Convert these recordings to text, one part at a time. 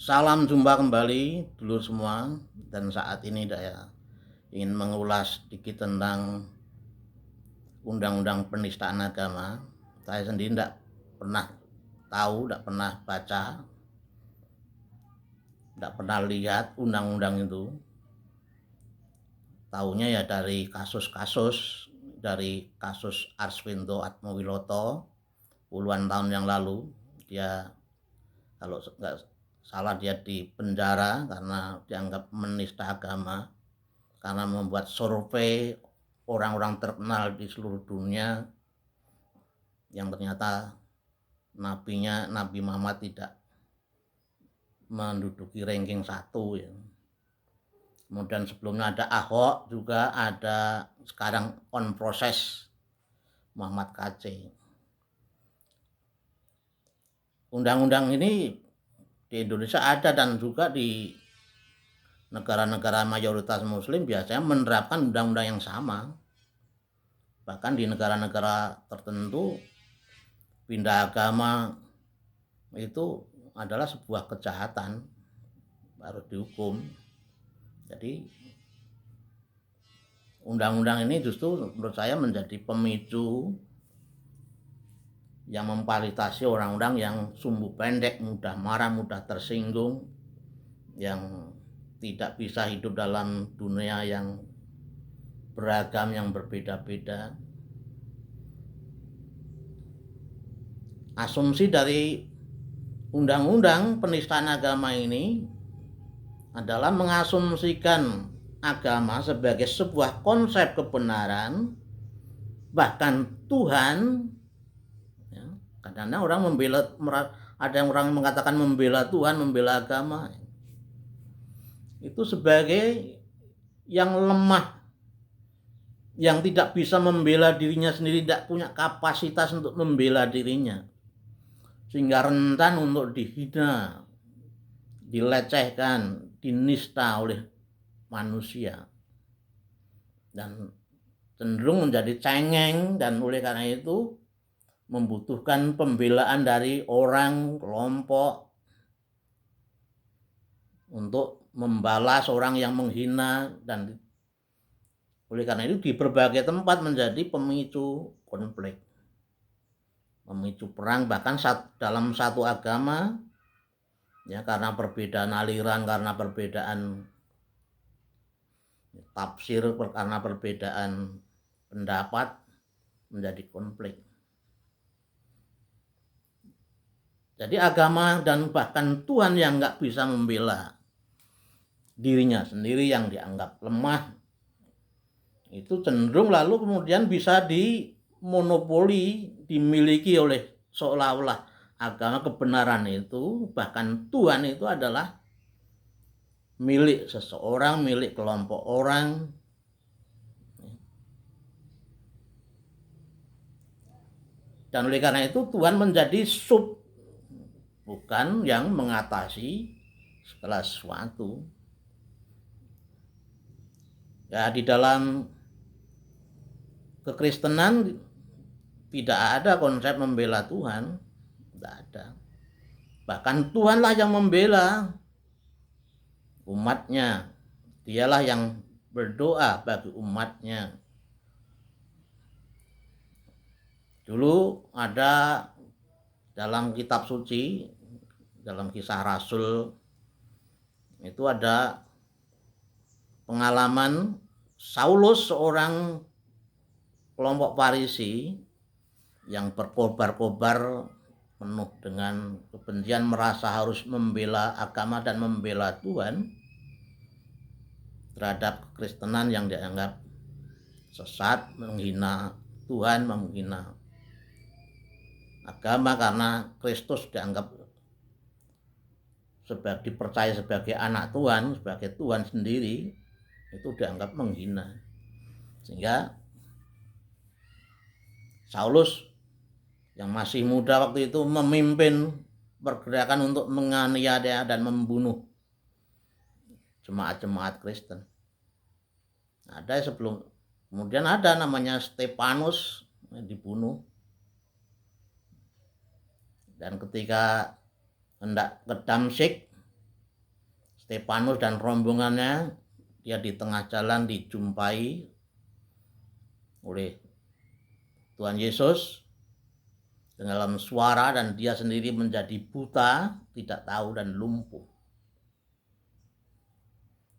Salam jumpa kembali dulur semua, dan saat ini saya ingin mengulas sedikit tentang undang-undang penistaan agama. Saya sendiri tidak pernah tahu, tidak pernah baca, tidak pernah lihat undang-undang itu. Tahunya ya dari kasus-kasus, dari kasus Arswendo Atmowiloto puluhan tahun yang lalu. Dia kalau nggak salah dia di penjara karena dianggap menista agama, karena membuat survei orang-orang terkenal di seluruh dunia yang ternyata Nabi Muhammad tidak menduduki ranking 1 ya. Kemudian sebelumnya ada Ahok, juga ada sekarang on proses Muhammad KC. Undang-undang ini di Indonesia ada, dan juga di negara-negara mayoritas muslim biasanya menerapkan undang-undang yang sama. Bahkan di negara-negara tertentu pindah agama itu adalah sebuah kejahatan, harus dihukum. Jadi undang-undang ini justru menurut saya menjadi pemicu yang memfasilitasi orang-orang yang sumbu pendek, mudah marah, mudah tersinggung, yang tidak bisa hidup dalam dunia yang beragam, yang berbeda-beda. Asumsi dari undang-undang penistaan agama ini adalah mengasumsikan agama sebagai sebuah konsep kebenaran, bahkan Tuhan. Ya, kadang-kadang orang membela, ada yang orang mengatakan membela Tuhan, membela agama, itu sebagai yang lemah, yang tidak bisa membela dirinya sendiri, tidak punya kapasitas untuk membela dirinya, sehingga rentan untuk dihina, dilecehkan, dinista oleh manusia, dan cenderung menjadi cengeng, dan oleh karena itu membutuhkan pembelaan dari orang, kelompok, untuk membalas orang yang menghina, dan oleh karena itu di berbagai tempat menjadi pemicu konflik, memicu perang, bahkan dalam satu agama ya, karena perbedaan aliran, karena perbedaan tafsir, karena perbedaan pendapat, menjadi konflik. Jadi agama dan bahkan Tuhan yang nggak bisa membela dirinya sendiri, yang dianggap lemah, itu cenderung lalu kemudian bisa dimonopoli, dimiliki oleh, seolah-olah agama kebenaran itu, bahkan Tuhan itu adalah milik seseorang, milik kelompok orang. Dan oleh karena itu Tuhan menjadi sub, bukan yang mengatasi segala sesuatu. Ya, di dalam kekristenan tidak ada konsep membela Tuhan, tidak ada. Bahkan Tuhanlah yang membela umatnya, dialah yang berdoa bagi umatnya. Dulu ada dalam kitab suci, dalam Kisah Rasul, itu ada pengalaman Saulus, seorang kelompok Farisi yang berkobar-kobar penuh dengan kebencian, merasa harus membela agama dan membela Tuhan terhadap kekristenan yang dianggap sesat, menghina Tuhan, menghina agama, karena Kristus dianggap dipercaya sebagai anak Tuhan, sebagai Tuhan sendiri, itu dianggap menghina. Sehingga Saulus yang masih muda waktu itu memimpin pergerakan untuk menganiaya dan membunuh jemaat-jemaat Kristen. Ada sebelum, kemudian ada namanya Stefanus dibunuh, dan ketika hendak ke Damsyik Stefanus dan rombongannya, dia di tengah jalan dijumpai oleh Tuhan Yesus dalam suara, dan dia sendiri menjadi buta, tidak tahu dan lumpuh.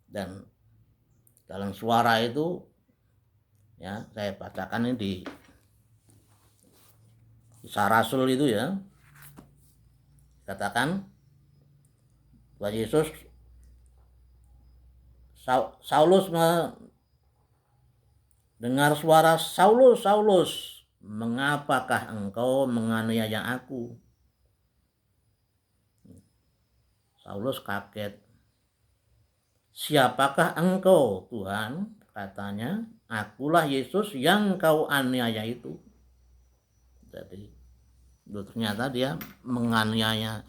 Dan dalam suara itu, ya, saya bacakan ini di Kisah Rasul itu, ya, katakan Tuhan Yesus, Saulus mendengar suara, Saulus, Saulus, mengapakah engkau menganiaya aku? Saulus kaget. Siapakah engkau, Tuhan? Katanya, akulah Yesus yang kau aniaya itu. Jadi ternyata dia menganiaya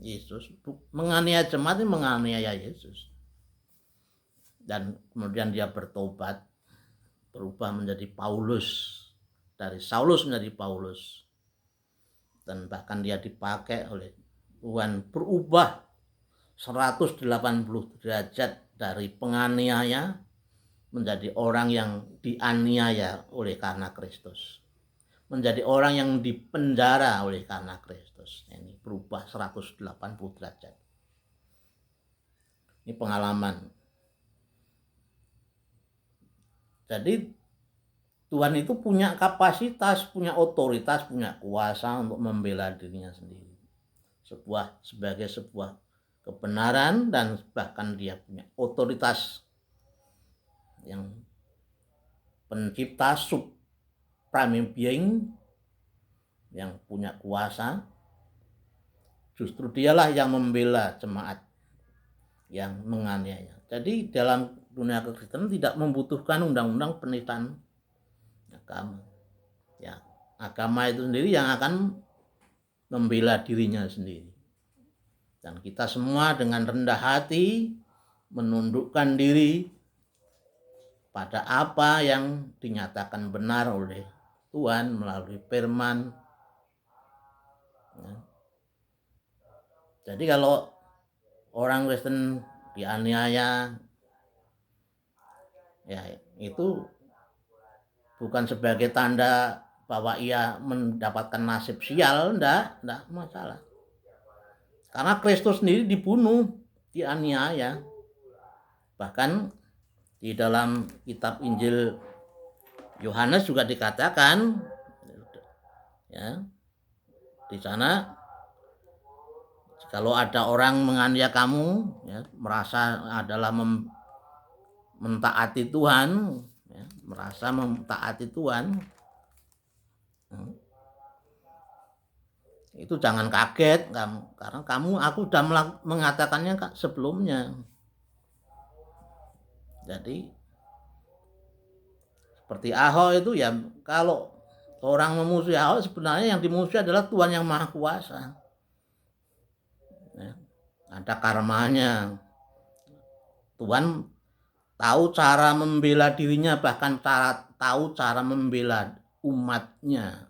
Yesus, menganiaya jemaat, menganiaya Yesus. Dan kemudian dia bertobat, berubah menjadi Paulus, dari Saulus menjadi Paulus, dan bahkan dia dipakai oleh Tuhan, berubah 180 derajat dari penganiaya menjadi orang yang dianiaya oleh karena Kristus, menjadi orang yang dipenjara oleh karena Kristus. Ini berubah 180 derajat. Ini pengalaman. Jadi Tuhan itu punya kapasitas, punya otoritas, punya kuasa untuk membela dirinya sendiri. Sebagai sebuah kebenaran, dan bahkan dia punya otoritas yang pencipta, supreme being, yang punya kuasa. Justru dialah yang membela jemaat yang menganiaya. Jadi dalam dunia kekristenan tidak membutuhkan undang-undang penistaan agama. Ya, agama itu sendiri yang akan membela dirinya sendiri. Dan kita semua dengan rendah hati menundukkan diri pada apa yang dinyatakan benar oleh Tuhan melalui firman. Ya. Jadi kalau orang Kristen dianiaya, ya itu bukan sebagai tanda bahwa ia mendapatkan nasib sial, enggak masalah. Karena Kristus sendiri dibunuh, dianiaya. Bahkan di dalam kitab Injil Yohanes juga dikatakan, ya, di sana, kalau ada orang menganiaya kamu, ya, merasa adalah mentaati Tuhan, ya, merasa mentaati Tuhan, itu jangan kaget karena aku sudah mengatakannya sebelumnya. Jadi seperti Ahok itu, ya, kalau orang memusuhi Ahok, sebenarnya yang dimusuhi adalah Tuhan yang Maha Kuasa. Ya, ada karmanya. Tuhan tahu cara membela dirinya, bahkan tahu cara membela umatnya.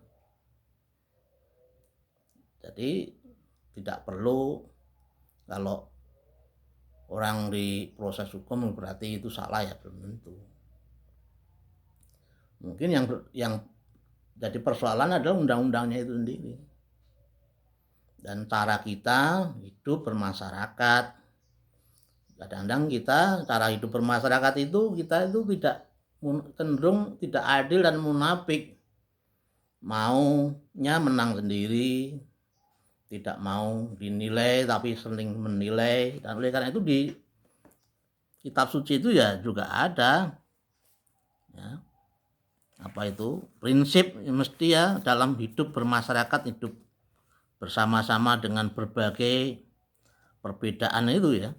Jadi tidak perlu kalau orang di proses hukum berarti itu salah, ya belum tentu. Mungkin yang jadi persoalan adalah undang-undangnya itu sendiri. Dan cara kita hidup bermasyarakat. Kadang-kadang kita cara hidup bermasyarakat itu, kita itu cenderung tidak adil dan munafik. Maunya menang sendiri, tidak mau dinilai tapi sering menilai. Dan oleh karena itu di kitab suci itu ya juga ada, ya, apa itu prinsip mesti, ya, dalam hidup bermasyarakat, hidup bersama-sama dengan berbagai perbedaan itu, ya.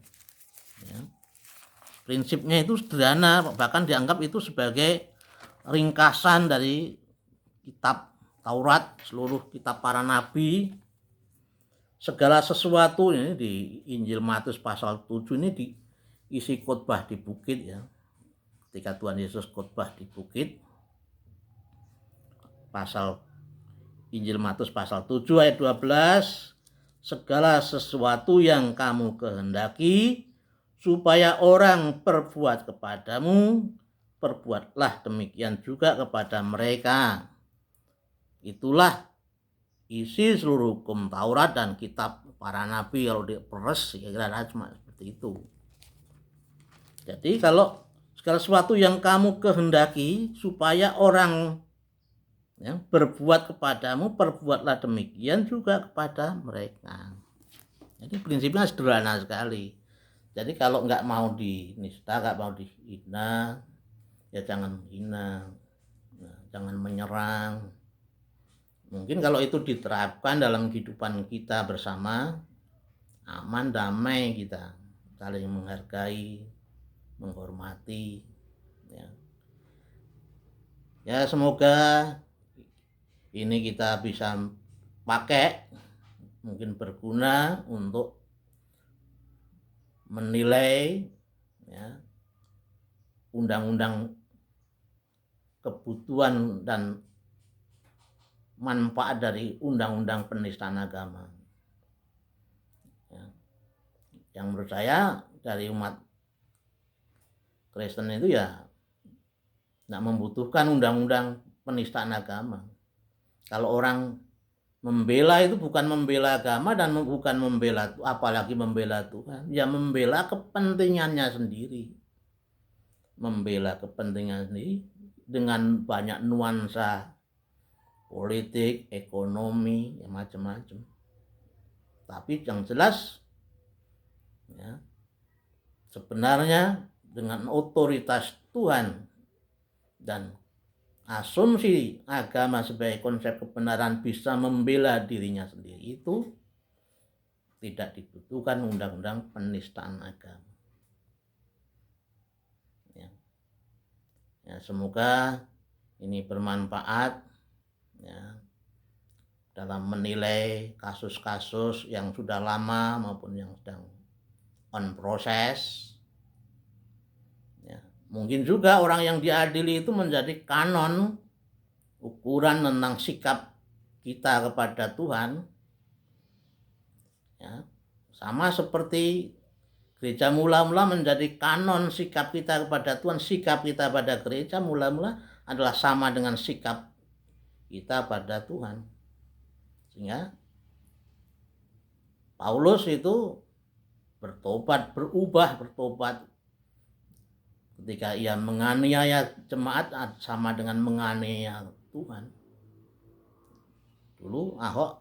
Prinsipnya itu sederhana, bahkan dianggap itu sebagai ringkasan dari kitab Taurat, seluruh kitab para nabi. Segala sesuatu ini di Injil Matius pasal 7 ini diisi khotbah di bukit, ya. Ketika Tuhan Yesus khotbah di bukit, pasal Injil Matius pasal 7 ayat 12, segala sesuatu yang kamu kehendaki supaya orang perbuat kepadamu, perbuatlah demikian juga kepada mereka. Itulah isi seluruh hukum Taurat dan kitab para nabi. Kalau diperes kira-kira cuma seperti itu. Jadi kalau segala sesuatu yang kamu kehendaki supaya orang berbuat kepadamu, perbuatlah demikian juga kepada mereka. Jadi prinsipnya sederhana sekali. Jadi kalau nggak mau dinista, nggak mau dihina, ya jangan menghina, jangan menyerang. Mungkin kalau itu diterapkan dalam kehidupan kita bersama, aman, damai kita, saling menghargai, menghormati. Ya semoga ini kita bisa pakai, mungkin berguna untuk menilai undang-undang kebutuhan dan manfaat dari undang-undang penistaan agama. Yang menurut saya dari umat Kristen itu ya tidak membutuhkan undang-undang penistaan agama. Kalau orang membela itu bukan membela agama dan bukan membela, apalagi membela Tuhan, ya membela kepentingannya sendiri. Membela kepentingan sendiri dengan banyak nuansa politik, ekonomi, ya macam-macam. Tapi yang jelas ya, sebenarnya dengan otoritas Tuhan dan asumsi agama sebagai konsep kebenaran bisa membela dirinya sendiri, itu tidak dibutuhkan undang-undang penistaan agama. Ya, semoga ini bermanfaat ya, dalam menilai kasus-kasus yang sudah lama maupun yang sedang on proses. Ya, mungkin juga orang yang diadili itu menjadi kanon, ukuran tentang sikap kita kepada Tuhan. Ya, sama seperti gereja mula-mula menjadi kanon sikap kita kepada Tuhan, sikap kita pada gereja mula-mula adalah sama dengan sikap kita pada Tuhan. Sehingga Paulus itu bertobat ketika ia menganiaya jemaat sama dengan menganiaya Tuhan. Dulu Ahok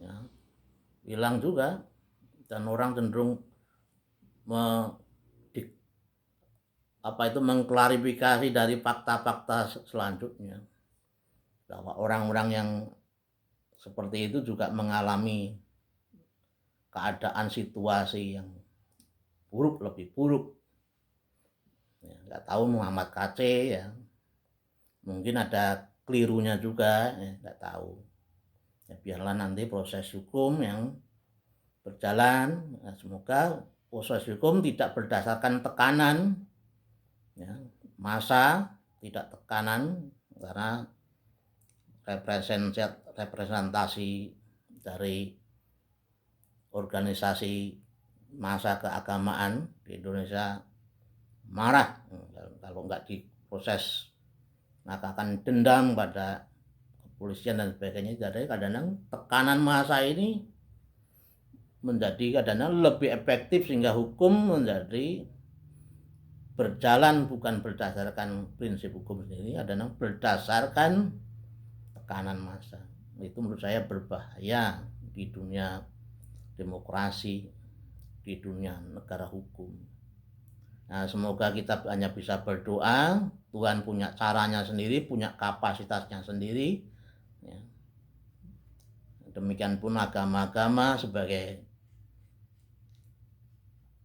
ya, bilang juga, dan orang cenderung mengklarifikasi dari fakta-fakta selanjutnya bahwa orang-orang yang seperti itu juga mengalami keadaan situasi yang buruk, lebih buruk. Ya, nggak tahu Muhammad KC ya, mungkin ada kelirunya juga, ya, nggak tahu. Ya, biarlah nanti proses hukum yang berjalan. Nah, semoga proses hukum tidak berdasarkan tekanan ya, massa, tidak tekanan, karena representasi dari organisasi massa keagamaan di Indonesia marah kalau nggak diproses, maka akan dendam pada kepolisian dan sebagainya. Jadi kadang-kadang tekanan massa ini menjadi kadang-kadang lebih efektif, sehingga hukum menjadi berjalan bukan berdasarkan prinsip hukum sendiri, kadang-kadang berdasarkan tekanan massa. Itu menurut saya berbahaya di dunia demokrasi, di dunia negara hukum. Nah, semoga kita hanya bisa berdoa. Tuhan punya caranya sendiri, punya kapasitasnya sendiri ya. Demikian pun agama-agama sebagai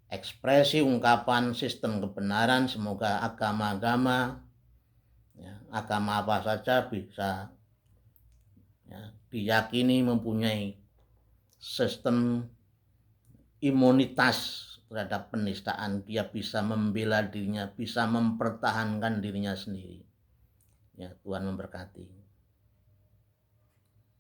ekspresi ungkapan sistem kebenaran. Semoga agama-agama ya, agama apa saja bisa ya, diyakini mempunyai sistem imunitas terhadap penistaan. Dia bisa membela dirinya, bisa mempertahankan dirinya sendiri. Ya, Tuhan memberkati.